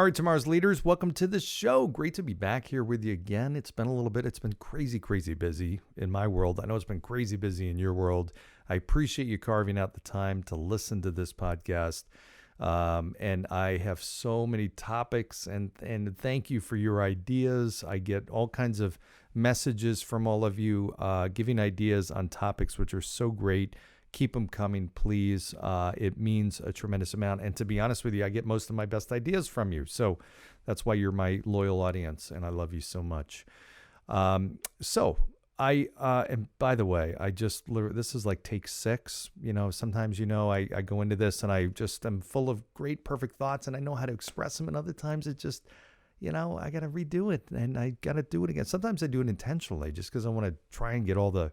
All right, tomorrow's leaders, welcome to the show. Great to be back here with you again. It's been a little bit, it's been crazy busy in my world. I know it's been crazy busy in your world. I appreciate you carving out the time to listen to this podcast. And I have so many topics and thank you for your ideas. I get all kinds of messages from all of you giving ideas on topics, which are so great. Keep them coming, please. It means a tremendous amount. And to be honest with you, I get most of my best ideas from you. So that's why you're my loyal audience, and I love you so much. And by the way, this is like take 6. Sometimes, I go into this and I just am full of great, perfect thoughts and I know how to express them. And other times it just, I got to redo it and I got to do it again. Sometimes I do it intentionally just because I want to try and get all the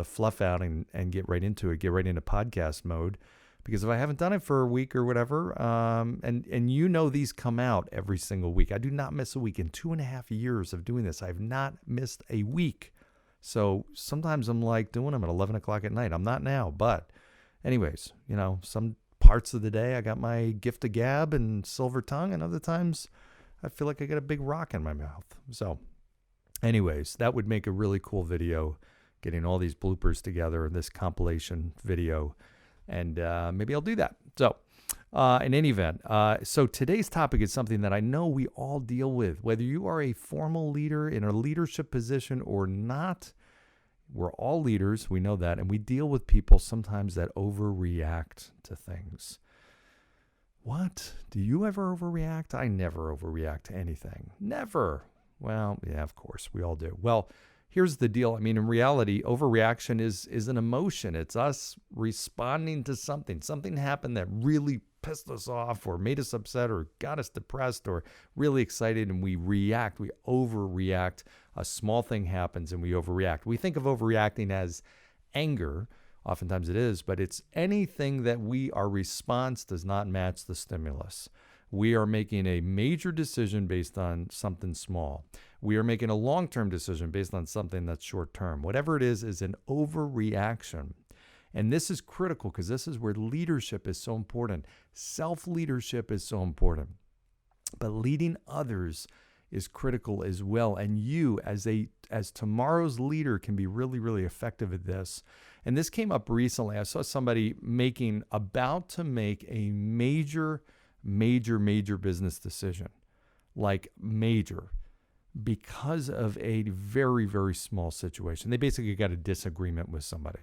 fluff out and get right into it, get right into podcast mode. Because if I haven't done it for a week or whatever, and these come out every single week. I do not miss a week. In 2.5 years of doing this, I've not missed a week. So sometimes I'm like doing them at 11 o'clock at night. I'm not now, but anyways, some parts of the day I got my gift of gab and silver tongue, and other times I feel like I got a big rock in my mouth. So anyways, that would make a really cool video, getting all these bloopers together in this compilation video. And maybe I'll do that. So in any event, so today's topic is something that I know we all deal with, whether you are a formal leader in a leadership position or not. We're all leaders. We know that. And we deal with people sometimes that overreact to things. What? Do you ever overreact? I never overreact to anything. Never. Well, yeah, of course. We all do. Well, here's the deal. I mean, in reality, overreaction is an emotion. It's us responding to something. Something happened that really pissed us off or made us upset or got us depressed or really excited, and we react. We overreact. A small thing happens and we overreact. We think of overreacting as anger. Oftentimes it is, but it's anything that our response does not match the stimulus. We are making a major decision based on something small. We are making a long-term decision based on something that's short-term. Whatever it is an overreaction. And this is critical because this is where leadership is so important. Self-leadership is so important. But leading others is critical as well. And you, as tomorrow's leader, can be really, really effective at this. And this came up recently. I saw somebody about to make a major business decision, like major, because of a very, very small situation. They basically got a disagreement with somebody.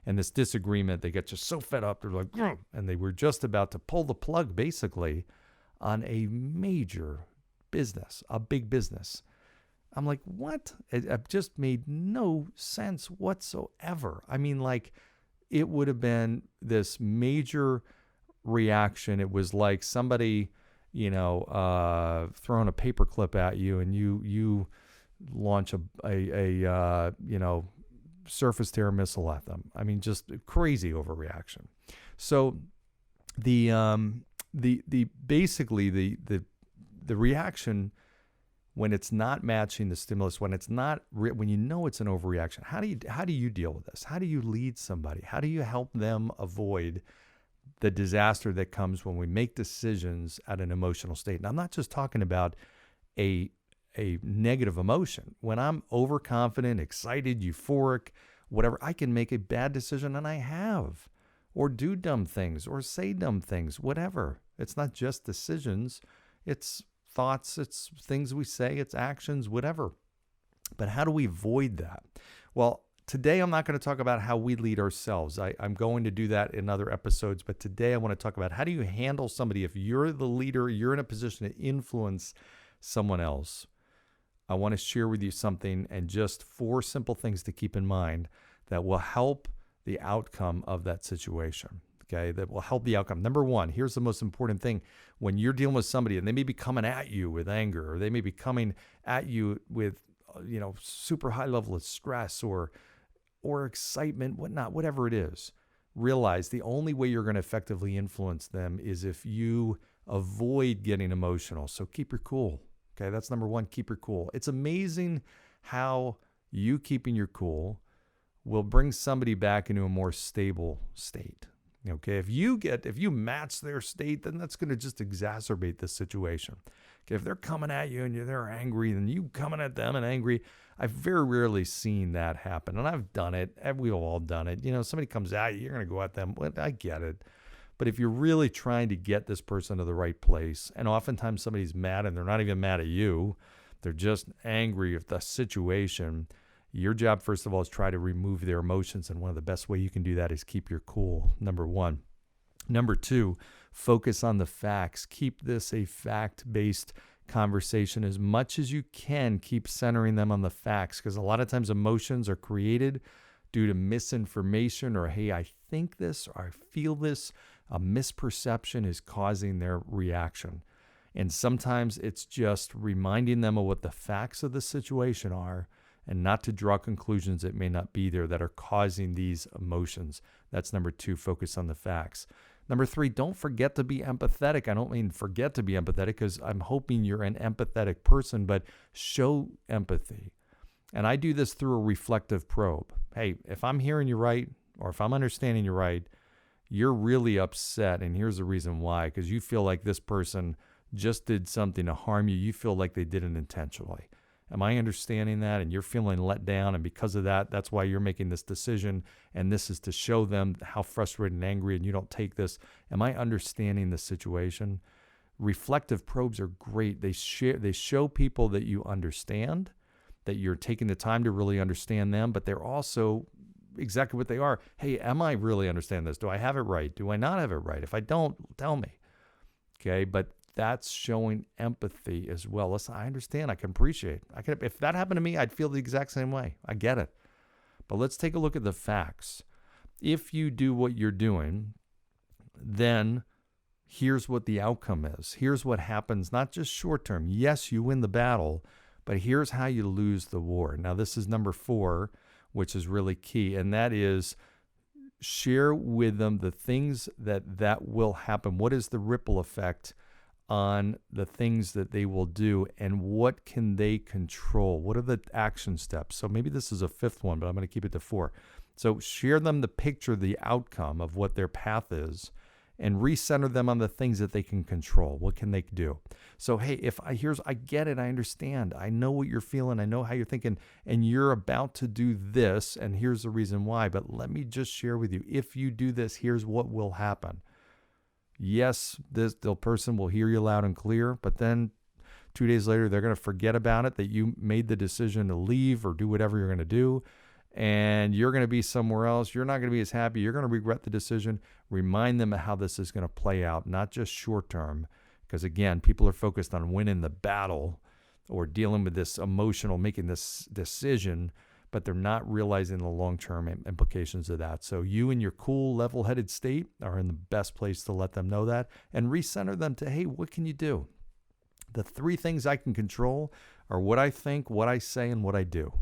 And this disagreement, they get just so fed up, they're like, "Grr," and they were just about to pull the plug basically on a major business, a big business. I'm like, what? It just made no sense whatsoever. I mean, like, it would have been this major reaction. It was like somebody, throwing a paper clip at you, and you launch a surface to air missile at them. I mean, just crazy overreaction. So the reaction, when it's not matching the stimulus, when it's not, when it's an overreaction, how do you deal with this? How do you lead somebody? How do you help them avoid the disaster that comes when we make decisions at an emotional state? And I'm not just talking about a negative emotion. When I'm overconfident, excited, euphoric, whatever, I can make a bad decision, and I have, or do dumb things, or say dumb things, whatever. It's not just decisions. It's thoughts, it's things we say, it's actions, whatever. But how do we avoid that? Well, today I'm not going to talk about how we lead ourselves. I'm going to do that in other episodes, but today I want to talk about how do you handle somebody if you're the leader, you're in a position to influence someone else. I want to share with you something, and just 4 simple things to keep in mind that will help the outcome of that situation. Okay, that will help the outcome. Number 1, here's the most important thing. When you're dealing with somebody and they may be coming at you with anger, or they may be coming at you with, super high level of stress or excitement, whatever it is, realize the only way you're going to effectively influence them is if you avoid getting emotional. So keep your cool. Okay, that's number 1, keep your cool. It's amazing how you keeping your cool will bring somebody back into a more stable state. Okay, if you match their state, then that's going to just exacerbate the situation. Okay, if they're coming at you and they're angry, and you coming at them and angry, I've very rarely seen that happen, and I've done it. We've all done it. Somebody comes at you, you're going to go at them. Well, I get it. But if you're really trying to get this person to the right place, and oftentimes somebody's mad and they're not even mad at you, they're just angry at the situation, your job, first of all, is try to remove their emotions. And one of the best way you can do that is keep your cool, number one. Number two, focus on the facts. Keep this a fact-based conversation as much as you can. Keep centering them on the facts, because a lot of times emotions are created due to misinformation or, hey, I think this or I feel this. A misperception is causing their reaction. And sometimes it's just reminding them of what the facts of the situation are, and not to draw conclusions that may not be there that are causing these emotions. That's number two, focus on the facts. Number three, don't forget to be empathetic. I don't mean forget to be empathetic, because I'm hoping you're an empathetic person, but show empathy. And I do this through a reflective probe. Hey, if I'm hearing you right, or if I'm understanding you right, you're really upset, and here's the reason why, because you feel like this person just did something to harm you. You feel like they did it intentionally. Am I understanding that? And you're feeling let down, and because of that, that's why you're making this decision, and this is to show them how frustrated and angry, and you don't take this. Am I understanding the situation? Reflective probes are great. They show people that you understand, that you're taking the time to really understand them, but they're also exactly what they are. Hey, am I really understand this? Do I have it right? Do I not have it right? If I don't, tell me. Okay, but that's showing empathy as well. Listen, I understand. I can appreciate. If that happened to me, I'd feel the exact same way. I get it. But let's take a look at the facts. If you do what you're doing, then here's what the outcome is. Here's what happens, not just short term. Yes, you win the battle, but here's how you lose the war. Now, this is number 4, which is really key, and that is share with them the things that will happen. What is the ripple effect on the things that they will do, and what can they control? What are the action steps? So maybe this is a 5th one, but I'm going to keep it to 4. So share them the picture, the outcome of what their path is, and recenter them on the things that they can control. What can they do? So, hey, I get it, I understand, I know what you're feeling, I know how you're thinking, and you're about to do this, and here's the reason why, but let me just share with you, if you do this, here's what will happen. Yes, the person will hear you loud and clear, but then 2 days later, they're going to forget about it, that you made the decision to leave or do whatever you're going to do, and you're going to be somewhere else. You're not going to be as happy. You're going to regret the decision. Remind them of how this is going to play out, not just short term, because again, people are focused on winning the battle or dealing with this emotional, making this decision, but they're not realizing the long-term implications of that. So you in your cool, level-headed state are in the best place to let them know that and recenter them to, hey, what can you do? The 3 things I can control are what I think, what I say, and what I do.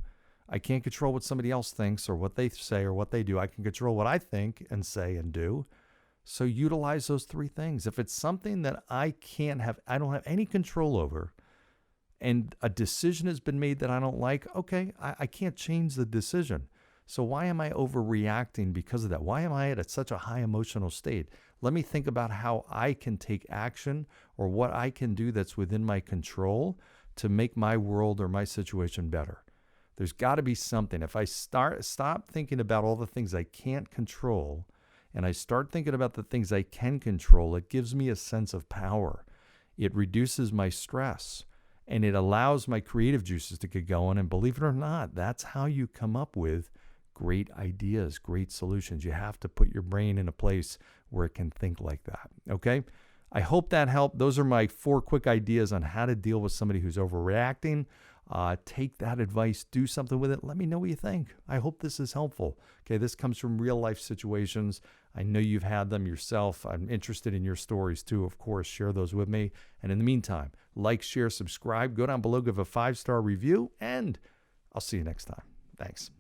I can't control what somebody else thinks or what they say or what they do. I can control what I think and say and do. So utilize those 3 things. If it's something that I don't have any control over, and a decision has been made that I don't like, okay, I can't change the decision. So why am I overreacting because of that? Why am I at such a high emotional state? Let me think about how I can take action or what I can do that's within my control to make my world or my situation better. There's got to be something. If I stop thinking about all the things I can't control and I start thinking about the things I can control, it gives me a sense of power. It reduces my stress. And it allows my creative juices to get going. And believe it or not, that's how you come up with great ideas, great solutions. You have to put your brain in a place where it can think like that. Okay? I hope that helped. Those are my 4 quick ideas on how to deal with somebody who's overreacting. Take that advice, do something with it. Let me know what you think. I hope this is helpful. Okay, this comes from real life situations. I know you've had them yourself. I'm interested in your stories too. Of course, share those with me. And in the meantime, like, share, subscribe, go down below, give a 5-star review, and I'll see you next time. Thanks.